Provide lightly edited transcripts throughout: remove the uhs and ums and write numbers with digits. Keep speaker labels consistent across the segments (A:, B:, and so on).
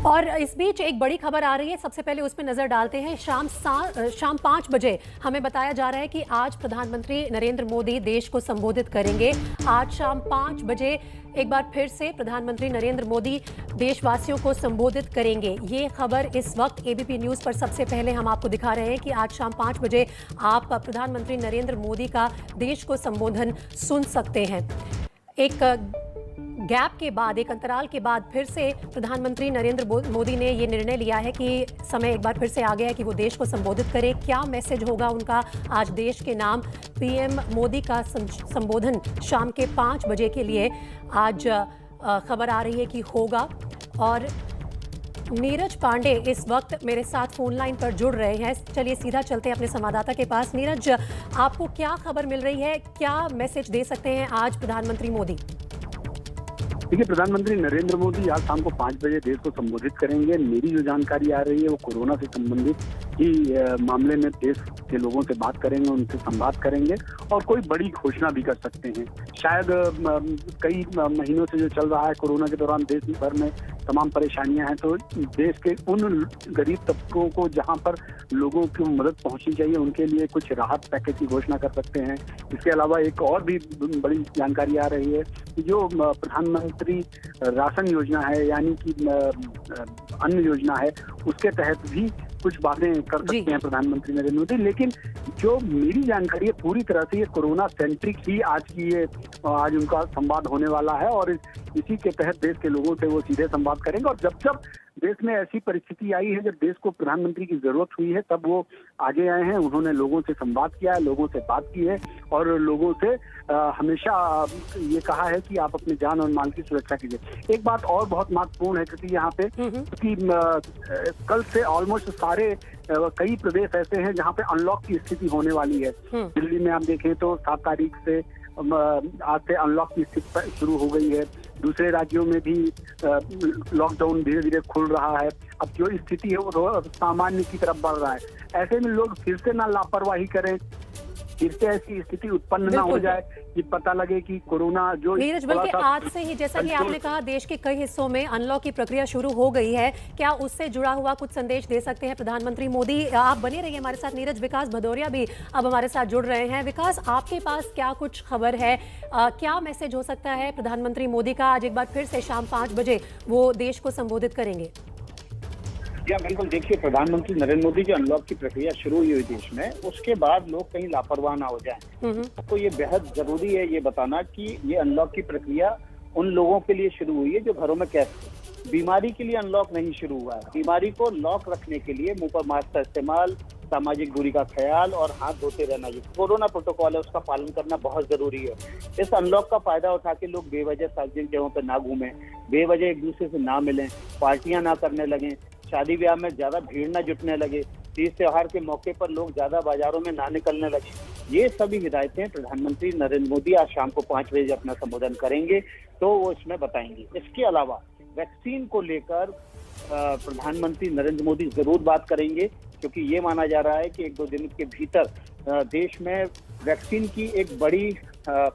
A: और इस बीच एक बड़ी खबर आ रही है, सबसे पहले उस पर नजर डालते हैं। शाम 5 बजे हमें बताया जा रहा है कि आज प्रधानमंत्री नरेंद्र मोदी देश को संबोधित करेंगे। आज शाम 5 बजे एक बार फिर से प्रधानमंत्री नरेंद्र मोदी देशवासियों को संबोधित करेंगे। ये खबर इस वक्त एबीपी न्यूज पर सबसे पहले हम आपको दिखा रहे हैं कि आज शाम 5 बजे आप प्रधानमंत्री नरेंद्र मोदी का देश को संबोधन सुन सकते हैं। एक गैप के बाद, एक अंतराल के बाद फिर से प्रधानमंत्री नरेंद्र मोदी ने ये निर्णय लिया है कि समय एक बार फिर से आ गया है कि वो देश को संबोधित करें। क्या मैसेज होगा उनका आज देश के नाम? पीएम मोदी का संबोधन शाम के 5 बजे के लिए आज खबर आ रही है कि होगा। और नीरज पांडे इस वक्त मेरे साथ फोन लाइन पर जुड़ रहे हैं। चलिए सीधा चलते हैं अपने संवाददाता के पास। नीरज, आपको क्या खबर मिल रही है? क्या मैसेज दे सकते हैं आज प्रधानमंत्री मोदी?
B: देखिए, प्रधानमंत्री नरेंद्र मोदी आज शाम को 5 बजे देश को संबोधित करेंगे। मेरी जो जानकारी आ रही है वो कोरोना से संबंधित ही मामले में देश के लोगों से बात करेंगे, उनसे संवाद करेंगे और कोई बड़ी घोषणा भी कर सकते हैं। शायद कई महीनों से जो चल रहा है कोरोना के दौरान देश भर में तमाम परेशानियां हैं, तो देश के उन गरीब तबकों को जहां पर लोगों को मदद पहुंचनी चाहिए उनके लिए कुछ राहत पैकेज की घोषणा कर सकते हैं। इसके अलावा एक और भी बड़ी जानकारी आ रही है कि जो प्रधानमंत्री राशन योजना है, यानी कि अन्न योजना है, उसके तहत भी कुछ बातें कर सकते हैं प्रधानमंत्री नरेंद्र मोदी। लेकिन जो मेरी जानकारी है पूरी तरह से ये कोरोना सेंट्रिक ही आज उनका संवाद होने वाला है और इसी के तहत देश के लोगों से वो सीधे संवाद करेंगे। और जब जब देश में ऐसी परिस्थिति आई है, जब देश को प्रधानमंत्री की जरूरत हुई है, तब वो आगे आए हैं। उन्होंने लोगों से संवाद किया है, लोगों से बात की है और लोगों से हमेशा ये कहा है कि आप अपनी जान और माल की सुरक्षा कीजिए। एक बात और बहुत महत्वपूर्ण है क्योंकि यहाँ पे कल से ऑलमोस्ट कई प्रदेश ऐसे हैं जहाँ पे अनलॉक की स्थिति होने वाली है। दिल्ली में आप देखें तो 7 तारीख से आज से अनलॉक की स्थिति शुरू हो गई है। दूसरे राज्यों में भी लॉकडाउन धीरे धीरे खुल रहा है। अब जो स्थिति है वो सामान्य की तरफ बढ़ रहा है। ऐसे में लोग फिर से ना लापरवाही करें, फिर से ऐसी स्थिति उत्पन्न ना हो जाए कि पता लगे कि कोरोना जो
A: नीरज, बल्कि आज से ही जैसा कि आपने कहा देश के कई हिस्सों में अनलॉक की प्रक्रिया शुरू हो गई है। क्या उससे जुड़ा हुआ कुछ संदेश दे सकते हैं प्रधानमंत्री मोदी? आप बने रहिए हमारे साथ नीरज। विकास भदौरिया भी अब हमारे साथ जुड़ रहे हैं। विकास, आपके पास क्या कुछ खबर है? क्या मैसेज हो सकता है प्रधानमंत्री मोदी का? आज एक बार फिर से शाम 5 बजे वो देश को संबोधित करेंगे।
C: या बिल्कुल, देखिए, प्रधानमंत्री नरेंद्र मोदी की अनलॉक की प्रक्रिया शुरू हुई देश में, उसके बाद लोग कहीं लापरवाह ना हो जाएं। तो ये बेहद जरूरी है ये बताना कि ये अनलॉक की प्रक्रिया उन लोगों के लिए शुरू हुई है जो घरों में कैद थे। बीमारी के लिए अनलॉक नहीं शुरू हुआ है। बीमारी को लॉक रखने के लिए मुंह पर मास्क का इस्तेमाल, सामाजिक दूरी का ख्याल और हाथ धोते रहना, ये कोरोना प्रोटोकॉल है उसका पालन करना बहुत जरूरी है। इस अनलॉक का फायदा उठा के लोग बेवजह सार्वजनिक जगहों पर ना घूमें, बेवजह एक दूसरे से ना मिलें, पार्टियां ना करने लगें, शादी ब्याह में ज्यादा भीड़ न जुटने लगे, तीज त्योहार के मौके पर लोग ज्यादा बाजारों में ना निकलने लगे। ये सभी हिदायतें प्रधानमंत्री नरेंद्र मोदी आज शाम को 5 बजे अपना संबोधन करेंगे तो वो इसमें बताएंगे। इसके अलावा वैक्सीन को लेकर प्रधानमंत्री नरेंद्र मोदी जरूर बात करेंगे क्योंकि ये माना जा रहा है कि 1-2 दिन के भीतर देश में वैक्सीन की एक बड़ी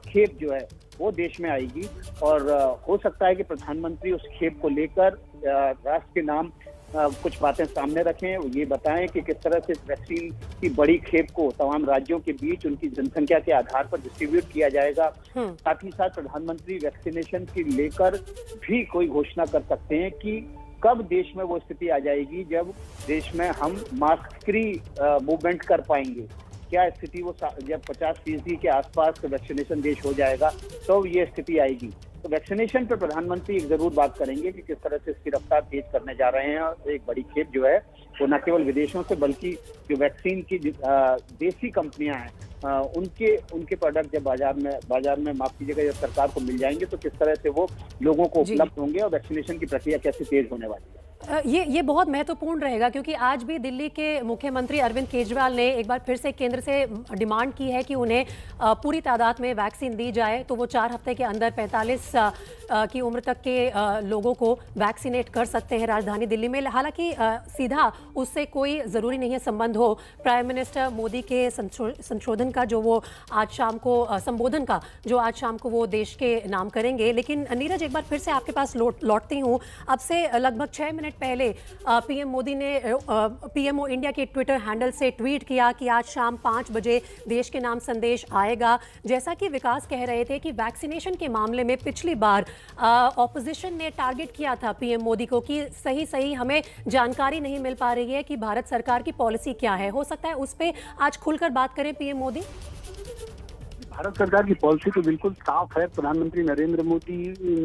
C: खेप जो है वो देश में आएगी और हो सकता है कि प्रधानमंत्री उस खेप को लेकर राष्ट्र के नाम कुछ बातें सामने रखें। ये बताएं कि किस तरह से वैक्सीन की बड़ी खेप को तमाम राज्यों के बीच उनकी जनसंख्या के आधार पर डिस्ट्रीब्यूट किया जाएगा। साथ ही साथ प्रधानमंत्री वैक्सीनेशन की लेकर भी कोई घोषणा कर सकते हैं कि कब देश में वो स्थिति आ जाएगी जब देश में हम मास्क फ्री मूवमेंट कर पाएंगे। क्या स्थिति वो जब 50% के आसपास वैक्सीनेशन देश हो जाएगा तो ये स्थिति आएगी। तो वैक्सीनेशन पर प्रधानमंत्री एक जरूर बात करेंगे कि किस तरह से इसकी रफ्तार तेज करने जा रहे हैं। और एक बड़ी खेप जो है वो न केवल विदेशों से बल्कि जो वैक्सीन की देसी कंपनियां हैं उनके प्रोडक्ट जब बाजार में माफ कीजिएगा जब सरकार को मिल जाएंगे तो किस तरह से वो लोगों को उपलब्ध होंगे और वैक्सीनेशन की प्रक्रिया कैसे तेज होने वाली है।
A: ये बहुत महत्वपूर्ण रहेगा क्योंकि आज भी दिल्ली के मुख्यमंत्री अरविंद केजरीवाल ने एक बार फिर से केंद्र से डिमांड की है कि उन्हें पूरी तादाद में वैक्सीन दी जाए। तो वो 4 हफ्ते के अंदर 45 की उम्र तक के लोगों को वैक्सीनेट कर सकते हैं राजधानी दिल्ली में। हालांकि सीधा उससे कोई ज़रूरी नहीं है संबंध हो प्राइम मिनिस्टर मोदी के संशोधन का जो वो आज शाम को संबोधन का जो आज शाम को वो देश के नाम करेंगे। लेकिन नीरज, एक बार फिर से आपके पास लौटती हूँ। अब से लगभग 6 मिनट मिनट पहले पीएम मोदी ने पीएमओ इंडिया के ट्विटर हैंडल से ट्वीट किया कि आज शाम 5 बजे देश के नाम संदेश आएगा। जैसा कि विकास कह रहे थे कि वैक्सीनेशन के मामले में पिछली बार ऑपोजिशन ने टारगेट किया था पीएम मोदी को कि सही हमें जानकारी नहीं मिल पा रही है कि भारत सरकार की पॉलिसी क्या है। हो सकता है उस पर आज खुलकर बात करें पीएम मोदी।
B: भारत सरकार की पॉलिसी तो बिल्कुल साफ है। प्रधानमंत्री नरेंद्र मोदी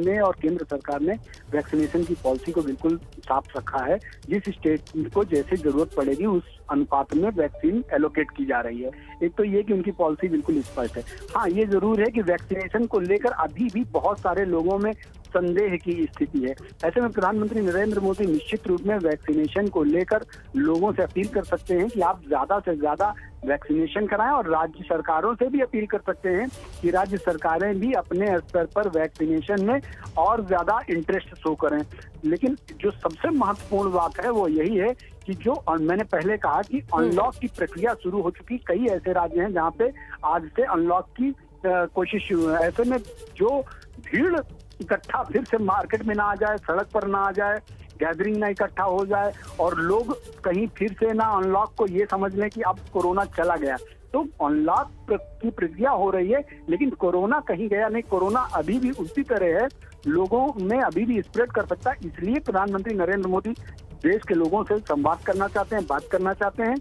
B: ने और केंद्र सरकार ने वैक्सीनेशन की पॉलिसी को बिल्कुल साफ रखा है। जिस स्टेट को जैसे जरूरत पड़ेगी उस अनुपात में वैक्सीन एलोकेट की जा रही है। एक तो ये कि उनकी पॉलिसी बिल्कुल स्पष्ट है। हाँ, ये जरूर है कि वैक्सीनेशन को लेकर अभी भी बहुत सारे लोगों में संदेह की स्थिति है। ऐसे में प्रधानमंत्री नरेंद्र मोदी निश्चित रूप में वैक्सीनेशन को लेकर लोगों से अपील कर सकते हैं कि आप ज्यादा से ज्यादा वैक्सीनेशन कराएं, और राज्य सरकारों से भी अपील कर सकते हैं कि राज्य सरकारें भी अपने स्तर पर वैक्सीनेशन में और ज्यादा इंटरेस्ट शो करें। लेकिन जो सबसे महत्वपूर्ण बात है वो यही है कि जो मैंने पहले कहा कि अनलॉक की प्रक्रिया शुरू हो चुकी। कई ऐसे राज्य हैं जहाँ पे आज से अनलॉक की कोशिश शुरू है। ऐसे में जो भीड़ इकट्ठा फिर से मार्केट में ना आ जाए, सड़क पर ना आ जाए, गैदरिंग ना इकट्ठा हो जाए और लोग कहीं फिर से ना अनलॉक को ये समझ लें कि अब कोरोना चला गया। तो अनलॉक की प्रक्रिया हो रही है लेकिन कोरोना कहीं गया नहीं। कोरोना अभी भी उसी तरह है, लोगों में अभी भी स्प्रेड कर सकता है। इसलिए प्रधानमंत्री नरेंद्र मोदी देश के लोगों से संवाद करना चाहते हैं, बात करना चाहते हैं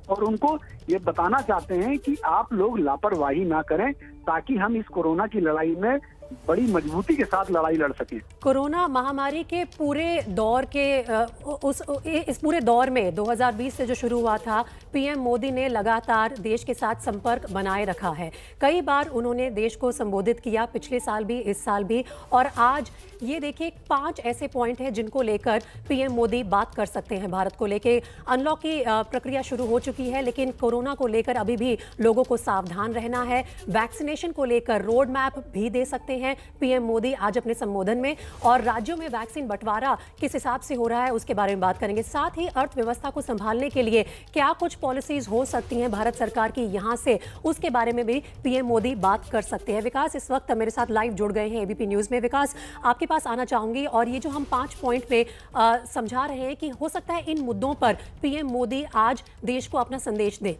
B: और उनको ये बताना चाहते हैं कि आप लोग लापरवाही ना करें ताकि हम इस कोरोना की लड़ाई में बड़ी मजबूती के साथ लड़ाई लड़ सकें।
A: कोरोना महामारी के पूरे दौर के इस पूरे दौर में 2020 से जो शुरू हुआ था, पीएम मोदी ने लगातार देश के साथ संपर्क बनाए रखा है। कई बार उन्होंने देश को संबोधित किया, पिछले साल भी, इस साल भी, और आज ये देखिए 5 ऐसे पॉइंट हैं जिनको लेकर पीएम मोदी बात कर सकते हैं। भारत को लेकर अनलॉक की प्रक्रिया शुरू हो चुकी है लेकिन कोरोना को लेकर अभी भी लोगों को सावधान रहना है। वैक्सीनेशन को लेकर रोड मैप भी दे सकते हैं पीएम मोदी आज अपने संबोधन में, और राज्यों में वैक्सीन बंटवारा किस हिसाब से हो रहा है उसके बारे में बात करेंगे। साथ ही अर्थव्यवस्था को संभालने के लिए क्या कुछ पॉलिसीज हो सकती हैं भारत सरकार की यहां से, उसके बारे में भी पीएम मोदी बात कर सकते हैं। विकास इस वक्त मेरे साथ लाइव जुड़ गए हैं एबीपी न्यूज में। विकास, आपके पास आना चाहूंगी, और ये जो हम 5 पॉइंट पे समझा रहे हैं कि हो सकता है इन मुद्दों पर पीएम मोदी आज देश को अपना संदेश दें।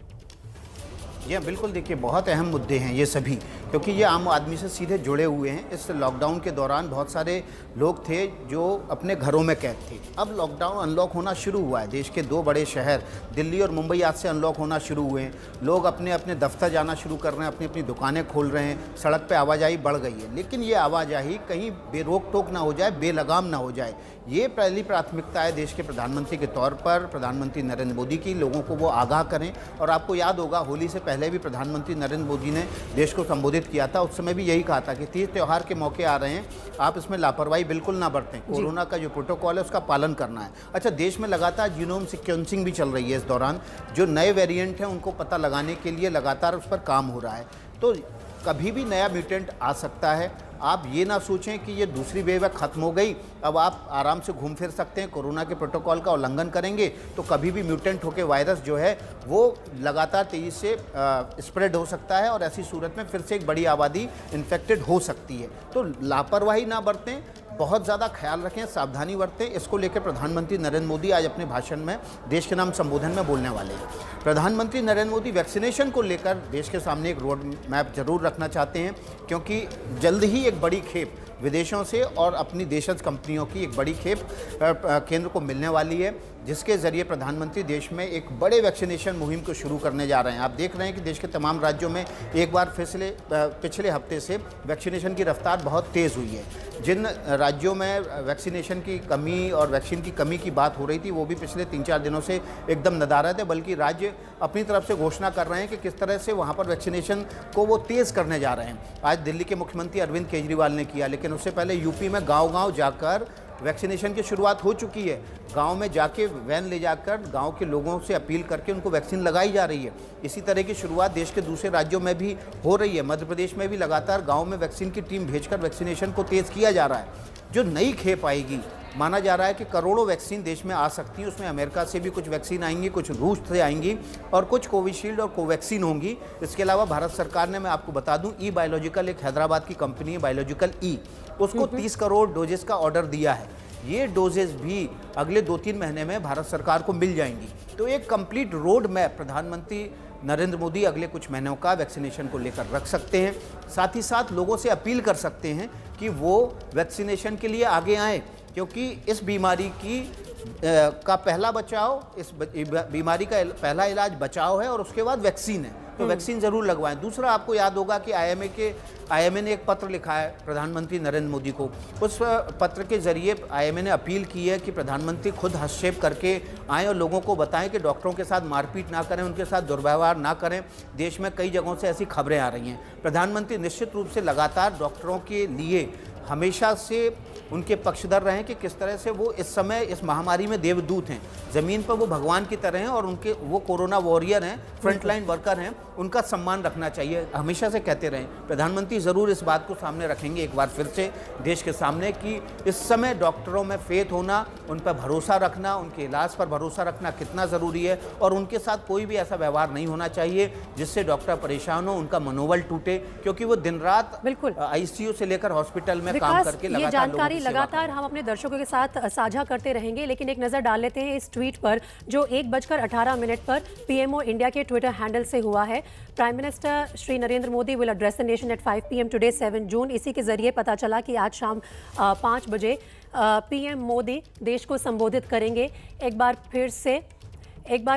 D: ये बिल्कुल देखिए बहुत अहम मुद्दे हैं ये सभी, क्योंकि ये आम आदमी से सीधे जुड़े हुए हैं। इस लॉकडाउन के दौरान बहुत सारे लोग थे जो अपने घरों में कैद थे। अब लॉकडाउन अनलॉक होना शुरू हुआ है। देश के 2 बड़े शहर दिल्ली और मुंबई आज से अनलॉक होना शुरू हुए हैं। लोग अपने अपने दफ्तर जाना शुरू कर रहे हैं, अपनी अपनी दुकानें खोल रहे हैं, सड़क पर आवाजाही बढ़ गई है। लेकिन ये आवाजाही कहीं बेरोक टोक ना हो जाए, बेलगाम ना हो जाए, ये पहली प्राथमिकता है देश के प्रधानमंत्री के तौर पर। प्रधानमंत्री नरेंद्र मोदी की लोगों को वो आगाह करें। और आपको याद होगा होली से पहले भी प्रधानमंत्री नरेंद्र मोदी ने देश को संबोधित किया था। उस समय भी यही कहा था कि तीज त्यौहार के मौके आ रहे हैं, आप इसमें लापरवाही बिल्कुल ना बरतें, कोरोना का जो प्रोटोकॉल है उसका पालन करना है। अच्छा, देश में लगातार जीनोम सीक्वेंसिंग भी चल रही है इस दौरान। जो नए वेरिएंट हैं उनको पता लगाने के लिए लगातार उस पर काम हो रहा है। तो कभी भी नया म्यूटेंट आ सकता है। आप ये ना सोचें कि ये दूसरी वेव है, ख़त्म हो गई, अब आप आराम से घूम फिर सकते हैं। कोरोना के प्रोटोकॉल का उल्लंघन करेंगे तो कभी भी म्यूटेंट होकर वायरस जो है वो लगातार तेज़ी से स्प्रेड हो सकता है और ऐसी सूरत में फिर से एक बड़ी आबादी इन्फेक्टेड हो सकती है। तो लापरवाही ना बरतें, बहुत ज़्यादा ख्याल रखें, सावधानी बरतें। इसको लेकर प्रधानमंत्री नरेंद्र मोदी आज अपने भाषण में देश के नाम संबोधन में बोलने वाले हैं। प्रधानमंत्री नरेंद्र मोदी वैक्सीनेशन को लेकर देश के सामने एक रोड मैप जरूर रखना चाहते हैं, क्योंकि जल्द ही एक बड़ी खेप विदेशों से और अपनी देशज कंपनियों की एक बड़ी खेप केंद्र को मिलने वाली है, जिसके ज़रिए प्रधानमंत्री देश में एक बड़े वैक्सीनेशन मुहिम को शुरू करने जा रहे हैं। आप देख रहे हैं कि देश के तमाम राज्यों में एक बार पिछले हफ्ते से वैक्सीनेशन की रफ्तार बहुत तेज़ हुई है। जिन राज्यों में वैक्सीनेशन की कमी और वैक्सीन की कमी की बात हो रही थी वो भी पिछले 3-4 दिनों से एकदम नदारद है, बल्कि राज्य अपनी तरफ से घोषणा कर रहे हैं कि किस तरह से वहाँ पर वैक्सीनेशन को वो तेज़ करने जा रहे हैं। आज दिल्ली के मुख्यमंत्री अरविंद केजरीवाल ने किया, लेकिन उससे पहले यूपी में गाँव-गाँव जाकर वैक्सीनेशन की शुरुआत हो चुकी है। गांव में जाके वैन ले जाकर गांव के लोगों से अपील करके उनको वैक्सीन लगाई जा रही है। इसी तरह की शुरुआत देश के दूसरे राज्यों में भी हो रही है। मध्य प्रदेश में भी लगातार गांव में वैक्सीन की टीम भेजकर वैक्सीनेशन को तेज़ किया जा रहा है। जो नई खेप आएगी, माना जा रहा है कि करोड़ों वैक्सीन देश में आ सकती हैं। उसमें अमेरिका से भी कुछ वैक्सीन आएंगी, कुछ रूस से आएंगी और कुछ कोविशील्ड और कोवैक्सीन होंगी। इसके अलावा भारत सरकार ने, मैं आपको बता दूं, ई-बायोलॉजिकल एक हैदराबाद की कंपनी है बायोलॉजिकल ई, उसको 30 करोड़ डोजेस का ऑर्डर दिया है। ये डोजेज भी अगले 2-3 महीने में भारत सरकार को मिल जाएंगी। तो एक कंप्लीट रोड मैप प्रधानमंत्री नरेंद्र मोदी अगले कुछ महीनों का वैक्सीनेशन को लेकर रख सकते हैं। साथ ही साथ लोगों से अपील कर सकते हैं कि वो वैक्सीनेशन के लिए आगे आएँ, क्योंकि इस बीमारी का पहला बचाव, इस बीमारी का पहला इलाज बचाव है और उसके बाद वैक्सीन है। तो वैक्सीन जरूर लगवाएं। दूसरा, आपको याद होगा कि आईएमए ने एक पत्र लिखा है प्रधानमंत्री नरेंद्र मोदी को। उस पत्र के जरिए आईएमए ने अपील की है कि प्रधानमंत्री खुद हस्तक्षेप करके आएँ और लोगों को बताएं कि डॉक्टरों के साथ मारपीट ना करें, उनके साथ दुर्व्यवहार ना करें। देश में कई जगहों से ऐसी खबरें आ रही हैं। प्रधानमंत्री निश्चित रूप से लगातार डॉक्टरों के लिए हमेशा से उनके पक्षधर रहे कि किस तरह से वो इस समय इस महामारी में देवदूत हैं, ज़मीन पर वो भगवान की तरह हैं और वो कोरोना वॉरियर हैं, फ्रंटलाइन वर्कर हैं, उनका सम्मान रखना चाहिए। हमेशा से कहते रहें। प्रधानमंत्री ज़रूर इस बात को सामने रखेंगे एक बार फिर से देश के सामने कि इस समय डॉक्टरों में फेथ होना, उन पर भरोसा रखना, उनके इलाज पर भरोसा रखना कितना ज़रूरी है और उनके साथ कोई भी ऐसा व्यवहार नहीं होना चाहिए जिससे डॉक्टर परेशान हो, उनका मनोबल टूटे, क्योंकि वो दिन रात आईसीयू से लेकर हॉस्पिटल में काम करके
A: लगातार हम अपने दर्शकों के साथ साझा करते रहेंगे। लेकिन एक नजर डाल लेते हैं इस ट्वीट पर जो 1:18 पर पीएमओ इंडिया के ट्विटर हैंडल से हुआ है। Prime minister Shri Narendra Modi will address the nation eight 5 PM today 7 जून। इसी के जरिए पता चला कि आज शाम 5 बजे पीएम मोदी देश को संबोधित करेंगे। एक बार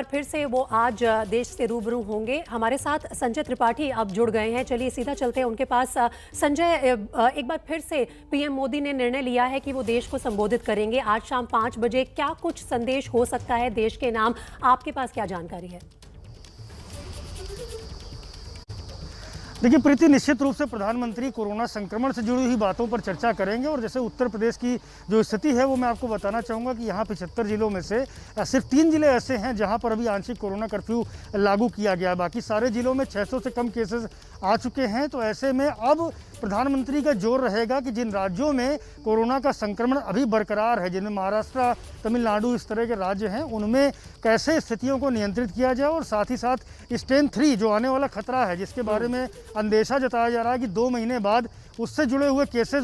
A: फिर से वो आज देश से रूबरू होंगे। हमारे साथ संजय त्रिपाठी अब जुड़ गए हैं। चलिए सीधा चलते हैं उनके पास। संजय, एक बार फिर से पीएम मोदी ने निर्णय लिया है कि वो देश को संबोधित करेंगे आज शाम 5 बजे। क्या कुछ संदेश हो सकता है देश के नाम? आपके पास क्या जानकारी है?
E: देखिए प्रीति, निश्चित रूप से प्रधानमंत्री कोरोना संक्रमण से जुड़ी हुई बातों पर चर्चा करेंगे और जैसे उत्तर प्रदेश की जो स्थिति है वो मैं आपको बताना चाहूँगा कि यहाँ 75 जिलों में से सिर्फ 3 जिले ऐसे हैं जहाँ पर अभी आंशिक कोरोना कर्फ्यू लागू किया गया। बाकी सारे जिलों में 600 से कम केसेस आ चुके हैं। तो ऐसे में अब प्रधानमंत्री का जोर रहेगा कि जिन राज्यों में कोरोना का संक्रमण अभी बरकरार है, जिनमें महाराष्ट्र, तमिलनाडु इस तरह के राज्य हैं, उनमें कैसे स्थितियों को नियंत्रित किया जाए और साथ ही साथ स्ट्रेन 3 जो आने वाला खतरा है, जिसके बारे में अंदेशा जताया जा रहा है कि 2 महीने बाद उससे जुड़े हुए केसेस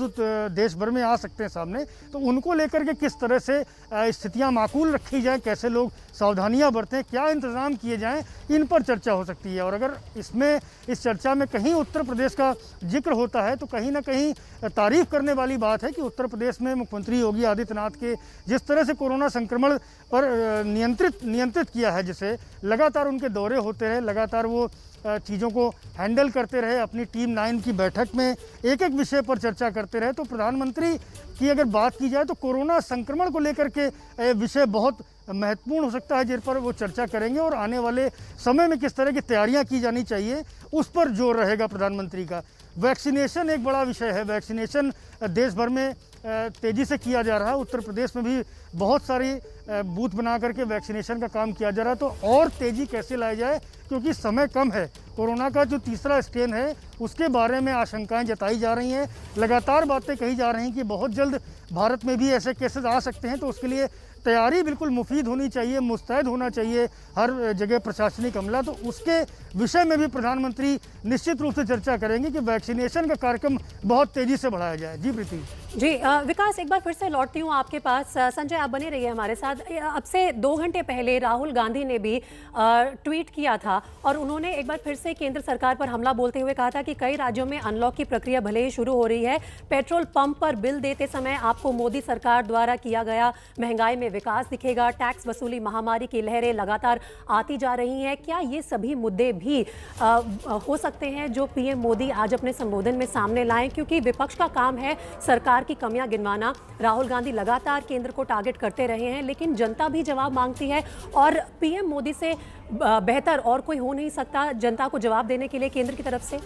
E: देश भर में आ सकते हैं सामने, तो उनको लेकर के किस तरह से स्थितियां माकूल रखी जाएं, कैसे लोग सावधानियां बरतें, क्या इंतज़ाम किए जाएं, इन पर चर्चा हो सकती है। और अगर इस चर्चा में कहीं उत्तर प्रदेश का जिक्र होता है तो कहीं ना कहीं तारीफ करने वाली बात है कि उत्तर प्रदेश में मुख्यमंत्री योगी आदित्यनाथ के जिस तरह से कोरोना संक्रमण पर नियंत्रित किया है, जिसे लगातार उनके दौरे होते रहे, लगातार वो चीज़ों को हैंडल करते रहे, अपनी टीम 9 की बैठक में एक एक विषय पर चर्चा करते रहे। तो प्रधानमंत्री की अगर बात की जाए तो कोरोना संक्रमण को लेकर के विषय बहुत महत्वपूर्ण हो सकता है जिन पर वो चर्चा करेंगे और आने वाले समय में किस तरह की तैयारियां की जानी चाहिए उस पर जोर रहेगा प्रधानमंत्री का। वैक्सीनेशन एक बड़ा विषय है। वैक्सीनेशन देश भर में तेज़ी से किया जा रहा है। उत्तर प्रदेश में भी बहुत सारी बूथ बना करके वैक्सीनेशन का काम किया जा रहा है। तो और तेज़ी कैसे लाई जाए, क्योंकि समय कम है। कोरोना का जो तीसरा स्ट्रेन है उसके बारे में आशंकाएं जताई जा रही हैं। लगातार बातें कही जा रही हैं कि बहुत जल्द भारत में भी ऐसे केसेस आ सकते हैं। तो उसके लिए तैयारी बिल्कुल मुफीद होनी चाहिए, मुस्तैद होना चाहिए हर जगह प्रशासनिक अमला। तो उसके विषय में भी प्रधानमंत्री निश्चित रूप से चर्चा करेंगे कि वैक्सीनेशन का कार्यक्रम बहुत तेज़ी से बढ़ाया जाए। जी प्रीति।
A: जी विकास, एक बार फिर से लौटती हूँ आपके पास। संजय, आप बने रहिए हमारे साथ। अब से 2 घंटे पहले राहुल गांधी ने भी ट्वीट किया था और उन्होंने एक बार फिर से केंद्र सरकार पर हमला बोलते हुए कहा था कि कई राज्यों में अनलॉक की प्रक्रिया भले ही शुरू हो रही है, पेट्रोल पंप पर बिल देते समय आपको मोदी सरकार द्वारा किया गया महंगाई में विकास दिखेगा। टैक्स वसूली महामारी की लहरें लगातार आती जा रही हैं। क्या ये सभी मुद्दे भी हो सकते हैं जो पीएम मोदी आज अपने संबोधन में सामने लाएं? क्योंकि विपक्ष का काम है सरकार की कमियां गिनवाना। राहुल गांधी लगातार केंद्र को टारगेट करते रहे हैं, लेकिन जनता भी जवाब मांगती है और पीएम मोदी से बेहतर और कोई हो नहीं सकता जनता को जवाब देने के लिए केंद्र की तरफ से।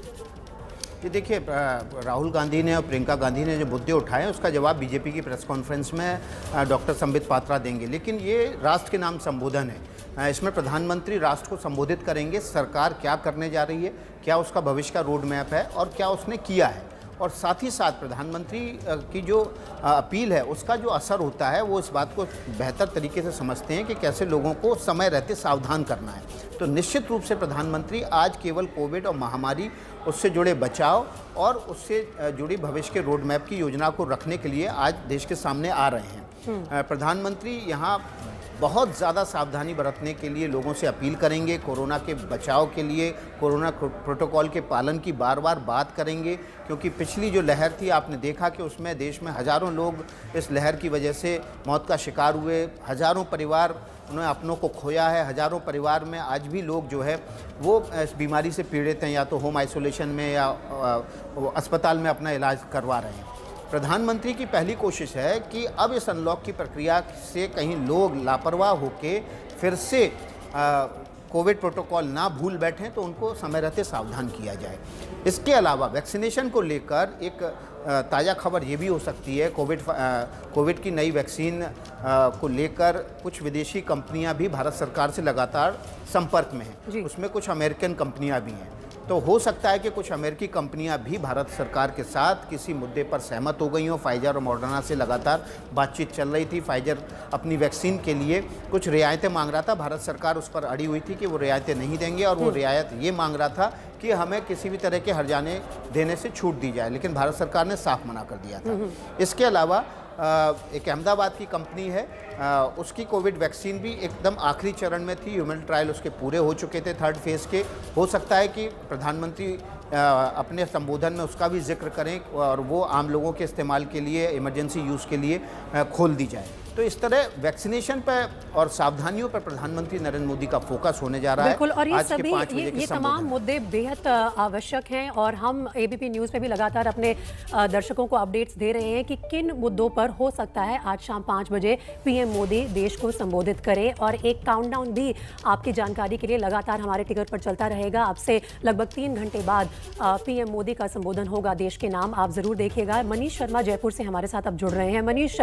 D: ये देखिए, राहुल गांधी ने और प्रियंका गांधी ने जो मुद्दे उठाए उसका जवाब बीजेपी की प्रेस कॉन्फ्रेंस में डॉक्टर संबित पात्रा देंगे। लेकिन ये राष्ट्र के नाम संबोधन है। इसमें प्रधानमंत्री राष्ट्र को संबोधित करेंगे, सरकार क्या करने जा रही है, क्या उसका भविष्य का रोड मैप है और क्या उसने किया है। और साथ ही साथ प्रधानमंत्री की जो अपील है उसका जो असर होता है वो इस बात को बेहतर तरीके से समझते हैं कि कैसे लोगों को समय रहते सावधान करना है। तो निश्चित रूप से प्रधानमंत्री आज केवल कोविड और महामारी, उससे जुड़े बचाव और उससे जुड़ी भविष्य के रोड मैप की योजना को रखने के लिए आज देश के सामने आ रहे हैं। प्रधानमंत्री यहाँ बहुत ज़्यादा सावधानी बरतने के लिए लोगों से अपील करेंगे, कोरोना के बचाव के लिए कोरोना प्रोटोकॉल के पालन की बार बार बात करेंगे, क्योंकि पिछली जो लहर थी आपने देखा कि उसमें देश में हज़ारों लोग इस लहर की वजह से मौत का शिकार हुए, हज़ारों परिवार उन्होंने अपनों को खोया है, हज़ारों परिवार में आज भी लोग जो है वो इस बीमारी से पीड़ित हैं, या तो होम आइसोलेशन में या अस्पताल में अपना इलाज करवा रहे हैं। प्रधानमंत्री की पहली कोशिश है कि अब इस अनलॉक की प्रक्रिया से कहीं लोग लापरवाह होकर फिर से कोविड प्रोटोकॉल ना भूल बैठें, तो उनको समय रहते सावधान किया जाए। इसके अलावा वैक्सीनेशन को लेकर एक ताज़ा खबर ये भी हो सकती है, कोविड की नई वैक्सीन को लेकर कुछ विदेशी कंपनियां भी भारत सरकार से लगातार संपर्क में हैं। उसमें कुछ अमेरिकन कंपनियां भी हैं। तो हो सकता है कि कुछ अमेरिकी कंपनियां भी भारत सरकार के साथ किसी मुद्दे पर सहमत हो गई हों। फाइजर और मॉडर्ना से लगातार बातचीत चल रही थी। फाइजर अपनी वैक्सीन के लिए कुछ रियायतें मांग रहा था, भारत सरकार उस पर अड़ी हुई थी कि वो रियायतें नहीं देंगे, और वो रियायत ये मांग रहा था कि हमें किसी भी तरह के हर्जाने देने से छूट दी जाए, लेकिन भारत सरकार ने साफ मना कर दिया था। इसके अलावा एक अहमदाबाद की कंपनी है, उसकी कोविड वैक्सीन भी एकदम आखिरी चरण में थी, ह्यूमन ट्रायल उसके पूरे हो चुके थे 3rd फेज़ के। हो सकता है कि प्रधानमंत्री अपने संबोधन में उसका भी जिक्र करें और वो आम लोगों के इस्तेमाल के लिए, इमरजेंसी यूज़ के लिए खोल दी जाए। तो इस तरह वैक्सीनेशन पर और सावधानियों पर प्रधानमंत्री नरेंद्र मोदी का फोकस होने जा रहा है।
A: बिल्कुल, और ये सभी ये तमाम मुद्दे बेहद आवश्यक हैं, और हम एबीपी न्यूज़ पे भी लगातार अपने दर्शकों को अपडेट्स दे रहे हैं कि किन मुद्दों पर हो सकता है आज शाम 5 बजे पीएम मोदी देश को संबोधित करें। और एक काउंटडाउन भी आपकी जानकारी के लिए लगातार हमारे टिकर पर चलता रहेगा। आपसे लगभग 3 घंटे बाद पीएम मोदी का संबोधन होगा देश के नाम, आप जरूर देखिएगा। मनीष शर्मा जयपुर से हमारे साथ अब जुड़ रहे हैं। मनीष,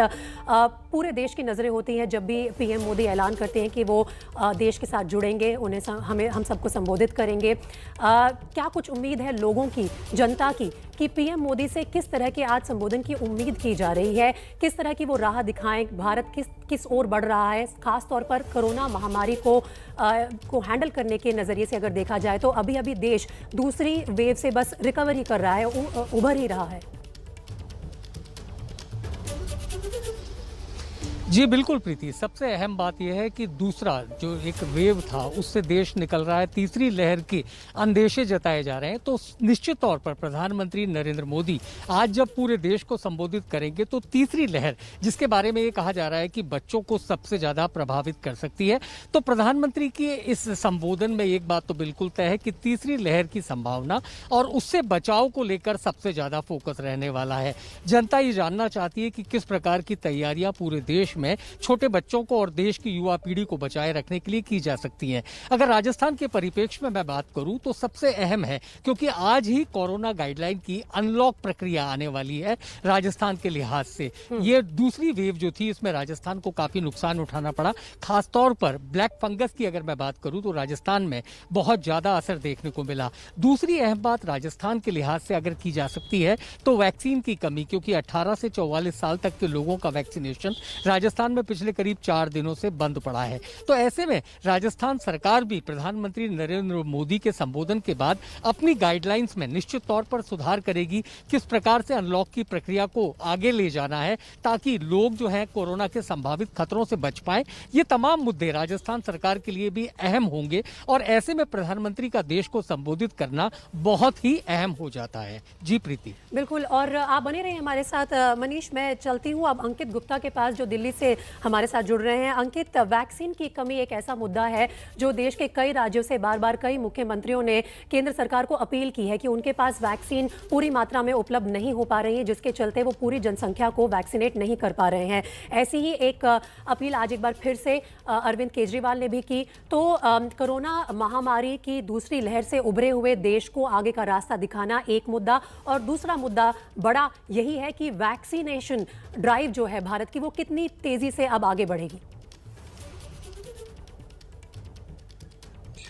A: पूरे देश की नज़रें होती हैं जब भी पीएम मोदी ऐलान करते हैं कि वो देश के साथ जुड़ेंगे, उन्हें हम सबको संबोधित करेंगे। क्या कुछ उम्मीद है लोगों की, जनता की, कि पीएम मोदी से किस तरह के आज संबोधन की उम्मीद की जा रही है? किस तरह की वो राह दिखाएं? भारत किस ओर बढ़ रहा है, खास तौर पर कोरोना महामारी को हैंडल करने के नज़रिए से अगर देखा जाए तो अभी देश दूसरी वेव से बस रिकवरी कर रहा है, उभर ही रहा है।
F: जी बिल्कुल प्रीति, सबसे अहम बात यह है कि दूसरा जो एक वेव था उससे देश निकल रहा है, तीसरी लहर के अंदेशे जताए जा रहे हैं। तो निश्चित तौर पर प्रधानमंत्री नरेंद्र मोदी आज जब पूरे देश को संबोधित करेंगे तो तीसरी लहर, जिसके बारे में ये कहा जा रहा है कि बच्चों को सबसे ज़्यादा प्रभावित कर सकती है, तो प्रधानमंत्री के इस संबोधन में एक बात तो बिल्कुल तय है कि तीसरी लहर की संभावना और उससे बचाव को लेकर सबसे ज़्यादा फोकस रहने वाला है। जनता ये जानना चाहती है कि किस प्रकार की तैयारियां पूरे देश में छोटे बच्चों को और देश की युवा पीढ़ी को बचाए रखने के लिए की जा सकती हैं। अगर राजस्थान के परिप्रेक्ष्य में मैं बात करूं तो सबसे अहम है, क्योंकि आज ही कोरोना गाइडलाइन की अनलॉक प्रक्रिया आने वाली है राजस्थान के लिहाज से। ये दूसरी वेव जो थी इसमें राजस्थान को काफी नुकसान उठाना पड़ा, खासतौर पर ब्लैक फंगस की अगर मैं बात करूं तो राजस्थान में बहुत ज्यादा असर देखने को मिला। दूसरी अहम बात राजस्थान के लिहाज से अगर की जा सकती है तो वैक्सीन की कमी, क्योंकि 18 से 44 साल तक के लोगों का वैक्सीनेशन राजस्थान में पिछले करीब 4 दिनों से बंद पड़ा है। तो ऐसे में राजस्थान सरकार भी प्रधानमंत्री नरेंद्र मोदी के संबोधन के बाद अपनी गाइडलाइंस में निश्चित तौर पर सुधार करेगी, किस प्रकार से अनलॉक की प्रक्रिया को आगे ले जाना है ताकि लोग जो है कोरोना के संभावित खतरों से बच पाए। ये तमाम मुद्दे राजस्थान सरकार के लिए भी अहम होंगे और ऐसे में प्रधानमंत्री का देश को संबोधित करना बहुत ही अहम हो जाता है। जी प्रीति।
A: बिल्कुल, और आप बने रहे हमारे साथ। मनीष, मैं चलती हूँ अब अंकित गुप्ता के पास जो दिल्ली से हमारे साथ जुड़ रहे हैं। अंकित, वैक्सीन की कमी एक ऐसा मुद्दा है जो देश के कई राज्यों से बार बार कई मुख्यमंत्रियों ने केंद्र सरकार को अपील की है कि उनके पास वैक्सीन पूरी मात्रा में उपलब्ध नहीं हो पा रही है, जिसके चलते वो पूरी जनसंख्या को वैक्सीनेट नहीं कर पा रहे हैं। ऐसी ही एक अपील आज एक बार फिर से अरविंद केजरीवाल ने भी की। तो कोरोना महामारी की दूसरी लहर से उभरे हुए देश को आगे का रास्ता दिखाना एक मुद्दा, और दूसरा मुद्दा बड़ा यही है कि वैक्सीनेशन ड्राइव जो है भारत की, वो कितनी तेजी से अब आगे बढ़ेगी।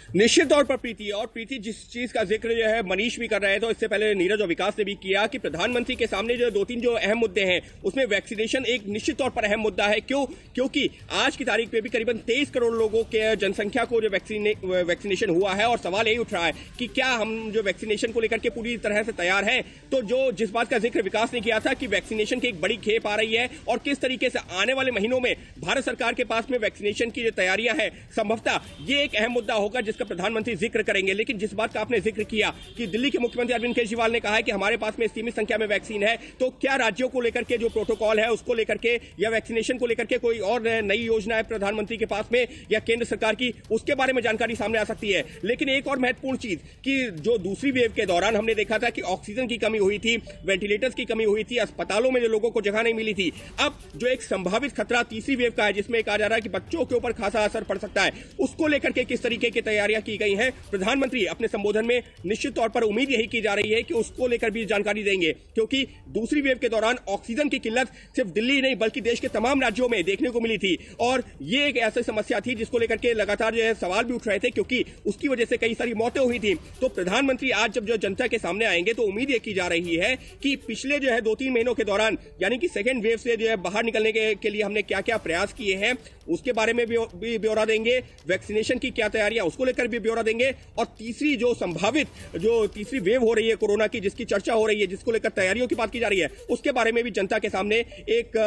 G: निश्चित तौर पर प्रीति, और प्रीति जिस चीज का जिक्र जो है मनीष भी कर रहे हैं, तो इससे पहले नीरज और विकास ने भी किया कि प्रधानमंत्री के सामने जो 2-3 जो अहम मुद्दे हैं उसमें वैक्सीनेशन एक निश्चित तौर पर अहम मुद्दा है। क्योंकि आज की तारीख में भी करीबन 23 करोड़ लोगों के जनसंख्या को जो वैक्सीनेशन हुआ है, और सवाल यही उठ रहा है कि क्या हम जो वैक्सीनेशन को लेकर के पूरी तरह से तैयार हैं। तो जिस बात का जिक्र विकास ने किया था कि वैक्सीनेशन की एक बड़ी खेप आ रही है, और किस तरीके से आने वाले महीनों में भारत सरकार के पास में वैक्सीनेशन की जो तैयारियां हैं, संभवतः ये एक अहम मुद्दा होगा जिसका प्रधानमंत्री जिक्र करेंगे। लेकिन जिस बात का आपने जिक्र किया कि दिल्ली के मुख्यमंत्री अरविंद केजरीवाल ने कहा है कि हमारे पास में सीमित संख्या में वैक्सीन है, तो क्या राज्यों को लेकर के जो प्रोटोकॉल है उसको लेकर के या वैक्सीनेशन को लेकर के कोई और नई योजना है प्रधानमंत्री के पास में या केंद्र सरकार की, उसके बारे में जानकारी सामने आ सकती है। लेकिन एक और महत्वपूर्ण चीज कि जो दूसरी वेव के दौरान हमने देखा था कि ऑक्सीजन की कमी हुई थी, वेंटिलेटर्स की कमी हुई थी, अस्पतालों में जो लोगों को जगह नहीं मिली थी। अब जो एक संभावित खतरा तीसरी वेव का है, जिसमें कहा जा रहा है कि बच्चों के ऊपर खासा असर पड़ सकता है, उसको लेकर के किस तरीके की तैयारियां की गई हैं, प्रधानमंत्री अपने संबोधन में निश्चित तौर पर उम्मीद यही की जा रही है कि उसको लेकर भी जानकारी देंगे। क्योंकि दूसरी वेव के दौरान ऑक्सीजन की किल्लत सिर्फ दिल्ली नहीं बल्कि देश के तमाम राज्यों में देखने को मिली थी, और ये एक ऐसी समस्या थी जिसको लेकर के लगातार जो है सवाल भी उठ रहे थे, क्योंकि उसकी वजह से कई सारी मौतें हुई थी। तो प्रधानमंत्री आज जब जो जनता के सामने आएंगे तो उम्मीद ये की जा रही है कि पिछले जो है 2-3 महीनों के दौरान, यानी कि सेकेंड वेव से जो है बाहर निकलने के लिए हमने क्या क्या प्रयास किए हैं उसके बारे में भी ब्यौरा देंगे, वैक्सीनेशन की क्या तैयारियां उसको लेकर भी ब्यौरा देंगे, और तीसरी जो संभावित जो तीसरी वेव हो रही है कोरोना की, जिसकी चर्चा हो रही है, जिसको लेकर तैयारियों की बात की जा रही है, उसके बारे में भी जनता के सामने एक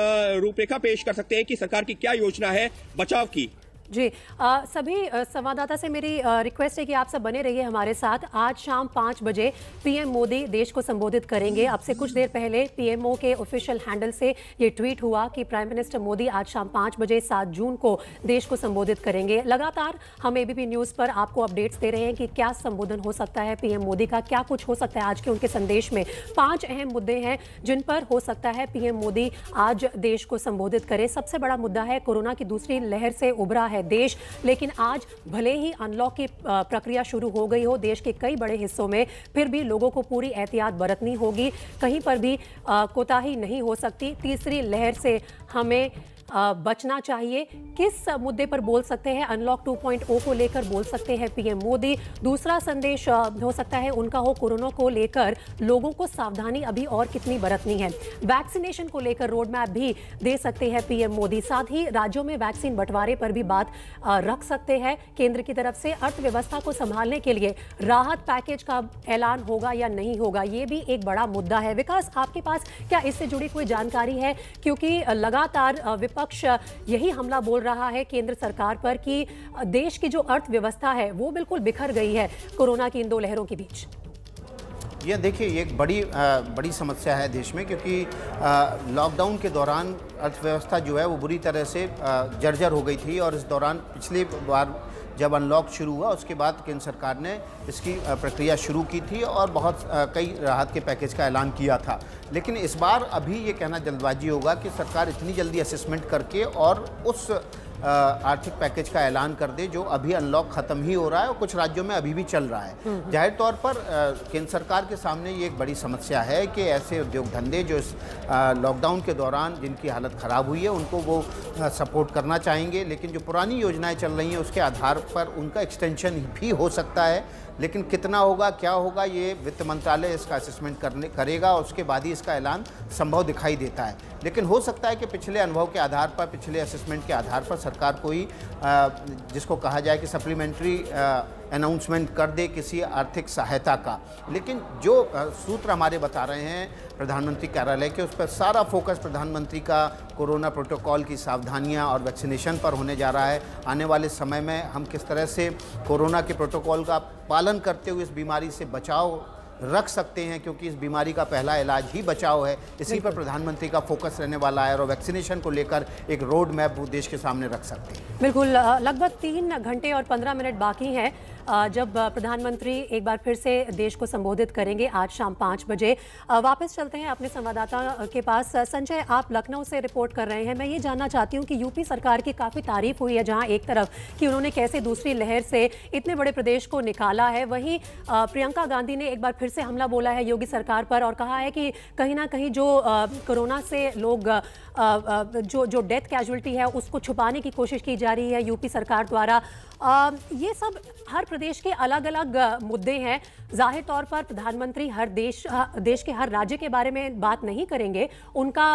G: रूपरेखा पेश कर सकते हैं कि सरकार की क्या योजना है बचाव की।
A: जी सभी संवाददाता से मेरी रिक्वेस्ट है कि आप सब बने रहिए हमारे साथ। आज शाम 5 बजे पीएम मोदी देश को संबोधित करेंगे। अब से कुछ देर पहले पीएमओ के ऑफिशियल हैंडल से ये ट्वीट हुआ कि प्राइम मिनिस्टर मोदी आज शाम 5 बजे 7 जून को देश को संबोधित करेंगे। लगातार हम एबीपी न्यूज़ पर आपको अपडेट्स दे रहे हैं कि क्या संबोधन हो सकता है पीएम मोदी का, क्या कुछ हो सकता है आज के उनके संदेश में। 5 अहम मुद्दे हैं जिन पर हो सकता है पीएम मोदी आज देश को संबोधित करें। सबसे बड़ा मुद्दा है कोरोना की दूसरी लहर से उभरा है देश, लेकिन आज भले ही अनलॉक की प्रक्रिया शुरू हो गई हो देश के कई बड़े हिस्सों में, फिर भी लोगों को पूरी एहतियात बरतनी होगी। कहीं पर भी कोताही नहीं हो सकती। तीसरी लहर से हमें बचना चाहिए। किस मुद्दे पर बोल सकते हैं? अनलॉक 2.0 को लेकर बोल सकते हैं पीएम मोदी। दूसरा संदेश हो सकता है उनका हो कोरोना को लेकर लोगों को सावधानी अभी और कितनी बरतनी है। वैक्सीनेशन को लेकर रोड मैप भी दे सकते हैं पीएम मोदी। साथ ही राज्यों में वैक्सीन बंटवारे पर भी बात रख सकते हैं केंद्र की तरफ से। अर्थव्यवस्था को संभालने के लिए राहत पैकेज का ऐलान होगा या नहीं होगा, ये भी एक बड़ा मुद्दा है। विकास, आपके पास क्या इससे जुड़ी कोई जानकारी है? क्योंकि लगातार विपक्ष यही हमला बोल रहा है केंद्र सरकार पर कि देश की जो अर्थव्यवस्था है वो बिल्कुल बिखर गई है कोरोना की इन 2 लहरों के बीच।
D: ये देखिए, ये एक बड़ी समस्या है देश में, क्योंकि लॉकडाउन के दौरान अर्थव्यवस्था जो है वो बुरी तरह से जर्जर हो गई थी, और इस दौरान पिछली बार जब अनलॉक शुरू हुआ उसके बाद केंद्र सरकार ने इसकी प्रक्रिया शुरू की थी और बहुत कई राहत के पैकेज का ऐलान किया था। लेकिन इस बार अभी ये कहना जल्दबाजी होगा कि सरकार इतनी जल्दी असेसमेंट करके और उस आर्थिक पैकेज का ऐलान कर दे जो अभी अनलॉक खत्म ही हो रहा है और कुछ राज्यों में अभी भी चल रहा है। जाहिर तौर पर केंद्र सरकार के सामने ये एक बड़ी समस्या है कि ऐसे उद्योग धंधे जो इस लॉकडाउन के दौरान जिनकी हालत ख़राब हुई है उनको वो सपोर्ट करना चाहेंगे, लेकिन जो पुरानी योजनाएं चल रही हैं उसके आधार पर उनका एक्सटेंशन भी हो सकता है। लेकिन कितना होगा, क्या होगा, ये वित्त मंत्रालय इसका असेसमेंट करेगा और उसके बाद ही इसका ऐलान संभव दिखाई देता है। लेकिन हो सकता है कि पिछले अनुभव के आधार पर, पिछले असेसमेंट के आधार पर सरकार कोई जिसको कहा जाए कि सप्लीमेंट्री अनाउंसमेंट कर दे किसी आर्थिक सहायता का। लेकिन जो सूत्र हमारे बता रहे हैं प्रधानमंत्री कार्यालय के, उस पर सारा फोकस प्रधानमंत्री का कोरोना प्रोटोकॉल की सावधानियां और वैक्सीनेशन पर होने जा रहा है। आने वाले समय में हम किस तरह से कोरोना के प्रोटोकॉल का पालन करते हुए इस बीमारी से बचाव रख सकते हैं, क्योंकि इस बीमारी का पहला इलाज ही बचाव है। इसी पर प्रधानमंत्री का फोकस रहने वाला है और वैक्सीनेशन को लेकर एक रोड मैप वो देश के सामने रख सकते हैं।
A: बिल्कुल, लगभग 3 घंटे और 15 मिनट बाकी हैं जब प्रधानमंत्री एक बार फिर से देश को संबोधित करेंगे आज शाम 5 बजे। वापस चलते हैं अपने संवाददाता के पास। संजय, आप लखनऊ से रिपोर्ट कर रहे हैं। मैं ये जानना चाहती हूँ कि यूपी सरकार की काफ़ी तारीफ हुई है, जहाँ एक तरफ कि उन्होंने कैसे दूसरी लहर से इतने बड़े प्रदेश को निकाला है, वहीं प्रियंका गांधी ने एक बार फिर से हमला बोला है योगी सरकार पर और कहा है कि कहीं ना कहीं जो कोरोना से लोग जो डेथ कैजुअलिटी है उसको छुपाने की कोशिश की जा रही है यूपी सरकार द्वारा। ये सब हर प्रदेश के अलग अलग मुद्दे हैं। जाहिर तौर पर प्रधानमंत्री हर देश के हर राज्य के बारे में बात नहीं करेंगे। उनका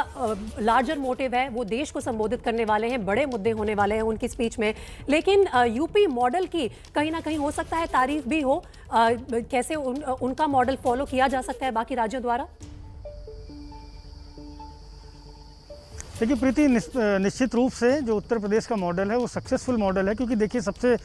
A: लार्जर मोटिव है, वो देश को संबोधित करने वाले हैं, बड़े मुद्दे होने वाले हैं उनकी स्पीच में। लेकिन यूपी मॉडल की कहीं ना कहीं हो सकता है तारीफ भी हो, कैसे उनका मॉडल फॉलो किया जा सकता है बाकी राज्यों द्वारा।
E: देखिए प्रीति, निश्चित रूप से जो उत्तर प्रदेश का मॉडल है वो सक्सेसफुल मॉडल है, क्योंकि देखिए सबसे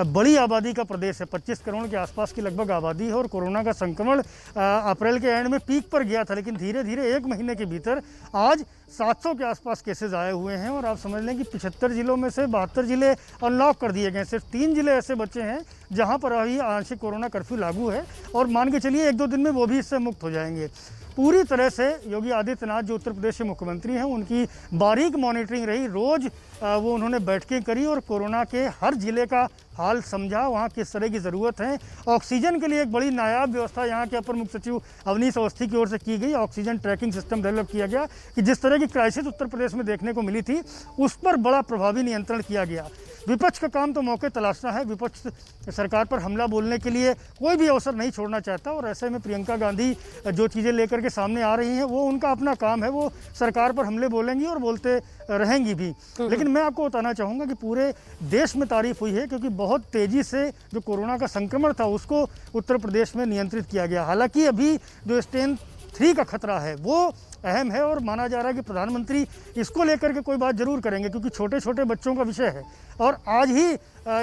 E: बड़ी आबादी का प्रदेश है, 25 करोड़ के आसपास की लगभग आबादी है। और कोरोना का संक्रमण अप्रैल के एंड में पीक पर गया था, लेकिन धीरे धीरे एक महीने के भीतर आज 700 के आसपास केसेज आए हुए हैं। और आप समझ लें कि 75 जिलों में से 72 जिले अनलॉक कर दिए गए। सिर्फ 3 जिले ऐसे बचे हैं जहाँ पर अभी आंशिक कोरोना कर्फ्यू लागू है, और मान के चलिए 1-2 दिन में वो भी इससे मुक्त हो जाएंगे। पूरी तरह से योगी आदित्यनाथ जो उत्तर प्रदेश के मुख्यमंत्री हैं, उनकी बारीक मॉनिटरिंग रही। रोज़ वो उन्होंने बैठकें करी और कोरोना के हर जिले का हाल समझा, वहाँ किस तरह की ज़रूरत है। ऑक्सीजन के लिए एक बड़ी नायाब व्यवस्था यहाँ के अपर मुख्य सचिव अवनीश अवस्थी की ओर से की गई। ऑक्सीजन ट्रैकिंग सिस्टम डेवलप किया गया कि जिस तरह की क्राइसिस उत्तर प्रदेश में देखने को मिली थी, उस पर बड़ा प्रभावी नियंत्रण किया गया। विपक्ष का काम तो मौके तलाशना है। विपक्ष सरकार पर हमला बोलने के लिए कोई भी अवसर नहीं छोड़ना चाहता, और ऐसे में प्रियंका गांधी जो चीज़ें लेकर के सामने आ रही हैं, वो उनका अपना काम है। वो सरकार पर हमले बोलेंगी और बोलते रहेंगी भी। लेकिन मैं आपको बताना चाहूँगा कि पूरे देश में तारीफ हुई है, क्योंकि बहुत तेज़ी से जो कोरोना का संक्रमण था उसको उत्तर प्रदेश में नियंत्रित किया गया। हालांकि अभी जो स्ट्रेन 3 का खतरा है वो अहम है, और माना जा रहा है कि प्रधानमंत्री इसको लेकर के कोई बात जरूर करेंगे, क्योंकि छोटे छोटे बच्चों का विषय है। और आज ही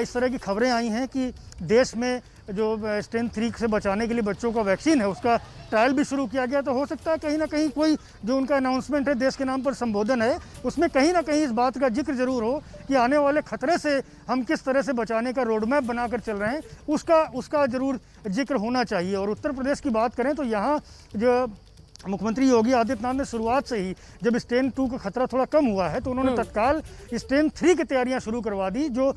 E: इस तरह की खबरें आई हैं कि देश में जो स्ट्रेन 3 से बचाने के लिए बच्चों का वैक्सीन है, उसका ट्रायल भी शुरू किया गया। तो हो सकता है कहीं ना कहीं कोई जो उनका अनाउंसमेंट है, देश के नाम पर संबोधन है, उसमें कहीं ना कहीं इस बात का जिक्र जरूर हो कि आने वाले खतरे से हम किस तरह से बचाने का रोड मैप बनाकर चल रहे हैं, उसका जरूर जिक्र होना चाहिए। और उत्तर प्रदेश की बात करें तो यहाँ जो मुख्यमंत्री योगी आदित्यनाथ ने शुरुआत से ही, जब स्ट्रेन 2 का खतरा थोड़ा कम हुआ है, तो उन्होंने तत्काल स्ट्रेन 3 की तैयारियां शुरू करवा दी। जो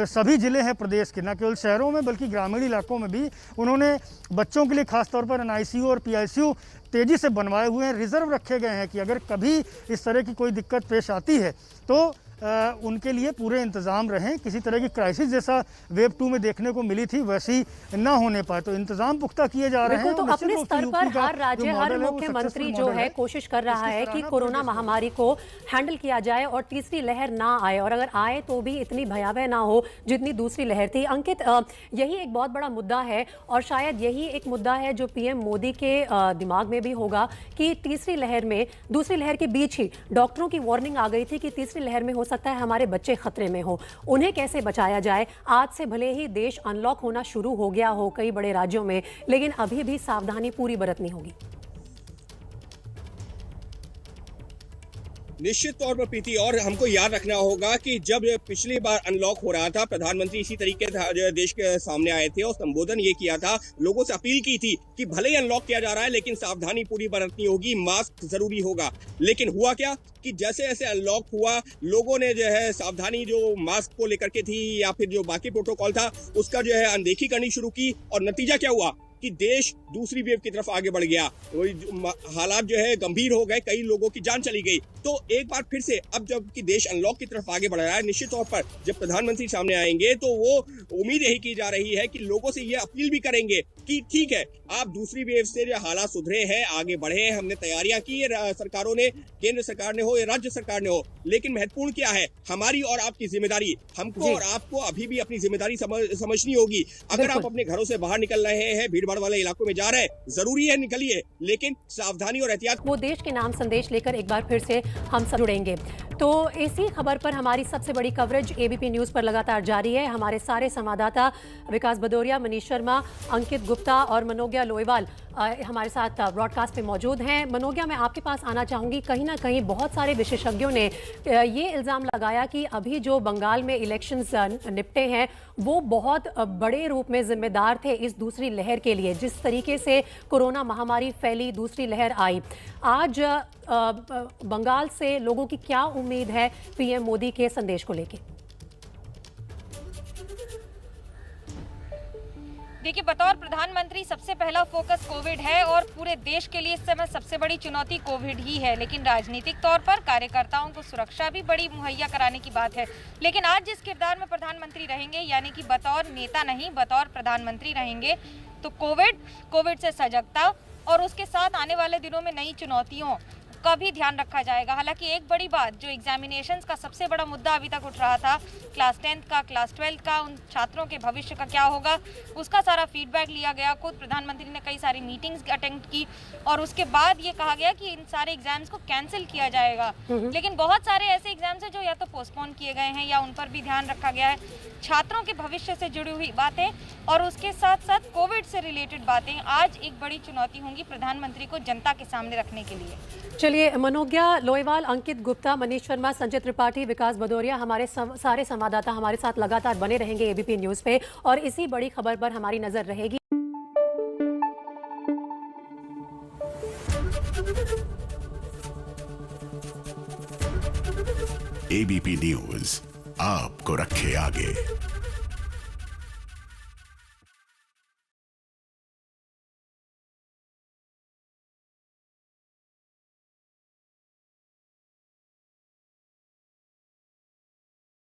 E: सभी जिले हैं प्रदेश के, न केवल शहरों में बल्कि ग्रामीण इलाकों में भी उन्होंने बच्चों के लिए खासतौर पर NICU और PICU तेज़ी से बनवाए हुए हैं। रिजर्व रखे गए हैं कि अगर कभी इस तरह की कोई दिक्कत पेश आती है तो उनके लिए पूरे इंतज़ाम रहें, किसी तरह की क्राइसिस जैसा वेव 2 में देखने को मिली थी वैसी ना होने पाए। तो इंतजाम पुख्ता किए जा रहे हैं।
A: तो अपने स्तर पर हर राज्य, हर मुख्यमंत्री जो है कोशिश कर रहा है कि कोरोना महामारी को हैंडल किया जाए और तीसरी लहर ना आए, और अगर आए तो भी इतनी भयावह ना हो जितनी दूसरी लहर थी। अंकित, यही एक बहुत बड़ा मुद्दा है, और शायद यही एक मुद्दा है जो PM मोदी के दिमाग में भी होगा कि तीसरी लहर में, दूसरी लहर के बीच ही डॉक्टरों की वार्निंग आ गई थी कि तीसरी लहर में हो सकता है हमारे बच्चे खतरे में हो, उन्हें कैसे बचाया जाए। आज से भले ही देश अनलॉक होना शुरू हो गया हो कई बड़े राज्यों में, लेकिन अभी भी सावधानी पूरी बरतनी होगी।
G: निश्चित तौर पर प्रीति, और हमको याद रखना होगा कि जब पिछली बार अनलॉक हो रहा था, प्रधानमंत्री इसी तरीके से देश के सामने आए थे और संबोधन ये किया था, लोगों से अपील की थी कि भले ही अनलॉक किया जा रहा है लेकिन सावधानी पूरी बरतनी होगी, मास्क जरूरी होगा। लेकिन हुआ क्या कि जैसे जैसे अनलॉक हुआ, लोगों ने जो है सावधानी जो मास्क को लेकर के थी या फिर जो बाकी प्रोटोकॉल था उसका जो है अनदेखी करनी शुरू की, और नतीजा क्या हुआ कि देश दूसरी वेव की तरफ आगे बढ़ गया। हालात जो है गंभीर हो गए, कई लोगों की जान चली गई। तो एक बार फिर से अब जब कि देश अनलॉक की तरफ आगे बढ़ रहा है, निश्चित तौर पर जब प्रधानमंत्री सामने आएंगे तो वो उम्मीद यही की जा रही है कि लोगों से ये अपील भी करेंगे कि ठीक है, आप दूसरी वेव से जो हालात सुधरे हैं, आगे बढ़े हैं, हमने तैयारियां की है, सरकारों ने, केंद्र सरकार ने हो या राज्य सरकार ने हो, लेकिन महत्वपूर्ण क्या है, हमारी और आपकी जिम्मेदारी, हमको और आपको अभी भी अपनी जिम्मेदारी समझनी होगी। अगर आप अपने घरों से बाहर निकल रहे हैं, भीड़ वाले इलाकों में जा रहे हैं, जरूरी है निकलिए, लेकिन सावधानी और एहतियात।
A: वो देश के नाम संदेश लेकर एक बार फिर से हम सब जुड़ेंगे। तो इसी खबर पर हमारी सबसे बड़ी कवरेज ABP न्यूज़ पर लगातार जारी है। हमारे सारे संवाददाता विकास भदौरिया, मनीष शर्मा, अंकित गुप्ता और मनोज्ञा लोईवाल हमारे साथ ब्रॉडकास्ट पे मौजूद हैं। मनोज्ञा, मैं आपके पास आना चाहूँगी। कहीं ना कहीं बहुत सारे विशेषज्ञों ने ये इल्ज़ाम लगाया कि अभी जो बंगाल में इलेक्शंस निपटे हैं वो बहुत बड़े रूप में जिम्मेदार थे इस दूसरी लहर के लिए, जिस तरीके से कोरोना महामारी फैली, दूसरी लहर आई। आज बंगाल से लोगों की क्या उम्मीद है PM मोदी के संदेश को लेकर?
H: देखिए, बतौर प्रधानमंत्री सबसे पहला फोकस कोविड है और पूरे देश के लिए इस समय सबसे बड़ी चुनौती कोविड ही है। लेकिन राजनीतिक तौर पर कार्यकर्ताओं को सुरक्षा भी बड़ी मुहैया कराने की बात है। लेकिन आज जिस किरदार में प्रधानमंत्री रहेंगे, यानी कि बतौर नेता नहीं बतौर प्रधानमंत्री रहेंगे, तो कोविड से सजगता और उसके साथ आने वाले दिनों में नई चुनौतियों का भी ध्यान रखा जाएगा। हालांकि एक बड़ी बात जो एग्जामिनेशंस का सबसे बड़ा मुद्दा अभी तक उठ रहा था, क्लास 10th का, क्लास 12th का, उन छात्रों के भविष्य का क्या होगा, उसका सारा फीडबैक लिया गया। खुद प्रधानमंत्री ने कई सारी मीटिंग्स अटेंड की और उसके बाद ये कहा गया कि इन सारे एग्जाम्स को कैंसिल किया जाएगा। लेकिन बहुत सारे ऐसे एग्जाम्स हैं जो या तो पोस्टपोन किए गए हैं या उन पर भी ध्यान रखा गया है। छात्रों के भविष्य से जुड़ी हुई बातें और उसके साथ साथ कोविड से रिलेटेड बातें आज एक बड़ी चुनौती होंगी प्रधानमंत्री को जनता के सामने रखने के लिए।
A: चलिए, मनोज्ञा लोईवाल, अंकित गुप्ता, मनीष शर्मा, संजय त्रिपाठी, विकास भदौरिया, हमारे सारे संवाददाता हमारे साथ लगातार बने रहेंगे एबीपी न्यूज पे और इसी बड़ी खबर पर हमारी नजर रहेगी।
I: एबीपी न्यूज आपको रखे आगे।